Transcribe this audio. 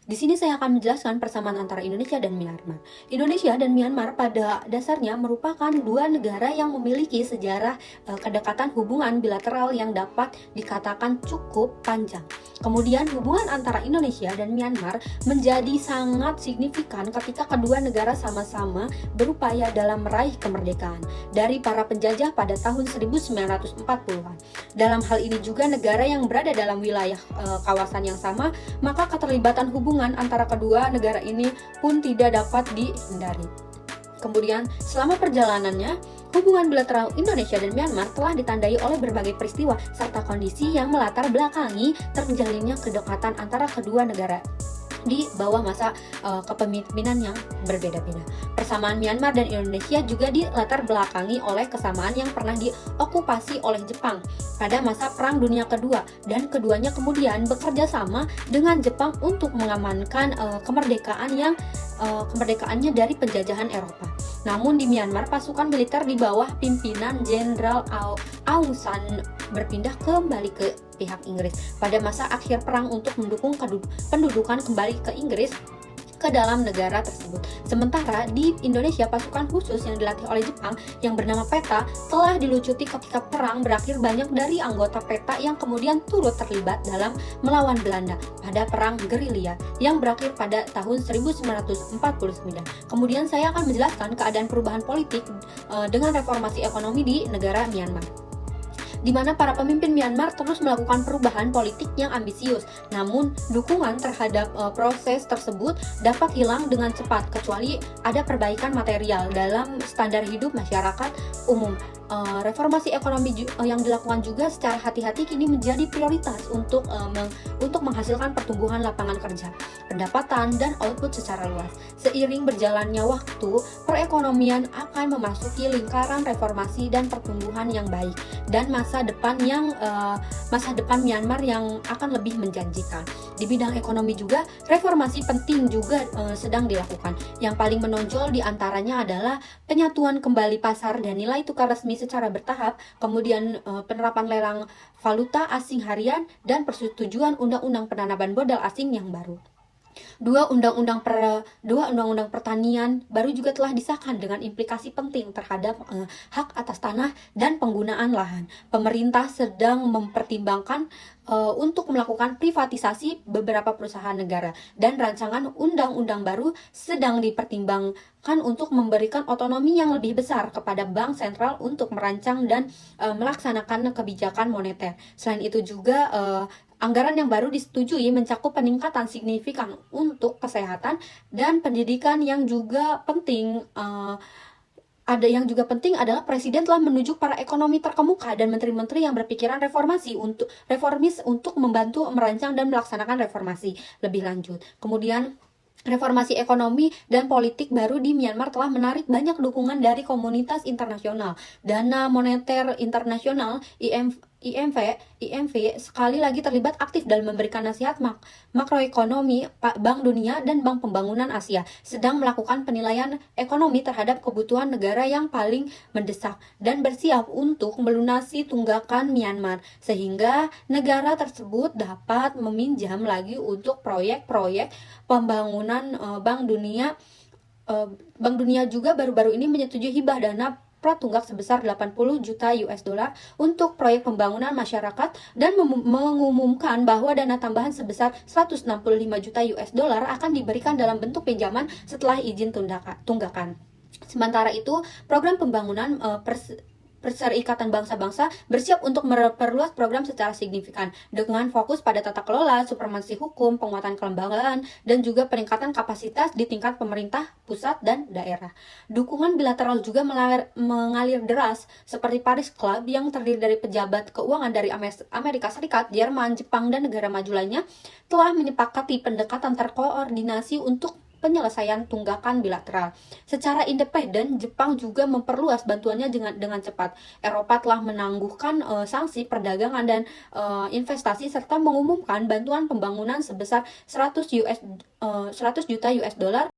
Di sini saya akan menjelaskan persamaan antara Indonesia dan Myanmar. Indonesia dan Myanmar pada dasarnya merupakan dua negara yang memiliki sejarah kedekatan hubungan bilateral yang dapat dikatakan cukup panjang. Kemudian hubungan antara Indonesia dan Myanmar menjadi sangat signifikan ketika kedua negara sama-sama berupaya dalam meraih kemerdekaan dari para penjajah pada tahun 1940-an. Dalam hal ini juga negara yang berada dalam wilayah kawasan yang sama, maka keterlibatan hubungan antara kedua negara ini pun tidak dapat dihindari. Kemudian, selama perjalanannya, hubungan bilateral Indonesia dan Myanmar telah ditandai oleh berbagai peristiwa serta kondisi yang melatar belakangi terjalinnya kedekatan antara kedua negara di bawah masa kepemimpinan yang berbeda-beda. Persamaan Myanmar dan Indonesia juga dilatar belakangi oleh kesamaan yang pernah diokupasi oleh Jepang pada masa Perang Dunia Kedua, dan keduanya kemudian bekerja sama dengan Jepang untuk mengamankan kemerdekaannya dari penjajahan Eropa. Namun di Myanmar, pasukan militer di bawah pimpinan Jenderal Aung San berpindah kembali ke pihak Inggris pada masa akhir perang untuk mendukung pendudukan kembali ke Inggris ke dalam negara tersebut. Sementara di Indonesia, pasukan khusus yang dilatih oleh Jepang yang bernama PETA telah dilucuti ketika perang berakhir. Banyak dari anggota PETA yang kemudian turut terlibat dalam melawan Belanda pada perang gerilya yang berakhir pada tahun 1949. Kemudian saya akan menjelaskan keadaan perubahan politik dengan reformasi ekonomi di negara Myanmar, di mana para pemimpin Myanmar terus melakukan perubahan politik yang ambisius. Namun, dukungan terhadap proses tersebut dapat hilang dengan cepat kecuali ada perbaikan material dalam standar hidup masyarakat umum. Reformasi ekonomi yang dilakukan juga secara hati-hati kini menjadi prioritas untuk menghasilkan pertumbuhan lapangan kerja, pendapatan, dan output secara luas. Seiring berjalannya waktu, perekonomian akan memasuki lingkaran reformasi dan pertumbuhan yang baik, dan masa depan Myanmar yang akan lebih menjanjikan. Di bidang ekonomi juga, reformasi penting juga sedang dilakukan. Yang paling menonjol diantaranya adalah penyatuan kembali pasar dan nilai tukar resmi secara bertahap, kemudian penerapan lelang valuta asing harian, dan persetujuan undang-undang penanaman modal asing yang baru. Dua undang-undang pertanian baru juga telah disahkan dengan implikasi penting terhadap hak atas tanah dan penggunaan lahan. Pemerintah sedang mempertimbangkan untuk melakukan privatisasi beberapa perusahaan negara, dan rancangan undang-undang baru sedang dipertimbangkan untuk memberikan otonomi yang lebih besar kepada bank sentral untuk merancang dan melaksanakan kebijakan moneter. Selain itu juga anggaran yang baru disetujui mencakup peningkatan signifikan untuk kesehatan dan pendidikan. Yang juga penting adalah Presiden telah menunjuk para ekonomi terkemuka dan menteri-menteri yang berpikiran reformis untuk membantu merancang dan melaksanakan reformasi lebih lanjut. Kemudian, reformasi ekonomi dan politik baru di Myanmar telah menarik banyak dukungan dari komunitas internasional. Dana Moneter Internasional IMF sekali lagi terlibat aktif dalam memberikan nasihat makroekonomi. Bank Dunia dan Bank Pembangunan Asia sedang melakukan penilaian ekonomi terhadap kebutuhan negara yang paling mendesak dan bersiap untuk melunasi tunggakan Myanmar, sehingga negara tersebut dapat meminjam lagi untuk proyek-proyek pembangunan. Bank Dunia juga baru-baru ini menyetujui hibah dana pratunggak sebesar 80 juta US dollar untuk proyek pembangunan masyarakat, dan mengumumkan bahwa dana tambahan sebesar 165 juta US dollar akan diberikan dalam bentuk pinjaman setelah izin tunggakan. Sementara itu, program pembangunan Perserikatan Bangsa-Bangsa bersiap untuk memperluas program secara signifikan dengan fokus pada tata kelola, supremasi hukum, penguatan kelembagaan, dan juga peningkatan kapasitas di tingkat pemerintah pusat dan daerah. Dukungan bilateral juga mengalir deras, seperti Paris Club yang terdiri dari pejabat keuangan dari Amerika Serikat, Jerman, Jepang, dan negara maju lainnya telah menyepakati pendekatan terkoordinasi untuk penyelesaian tunggakan bilateral. Secara independen, Jepang juga memperluas bantuannya dengan cepat. Eropa telah menangguhkan sanksi perdagangan dan investasi serta mengumumkan bantuan pembangunan sebesar 100 juta US dollar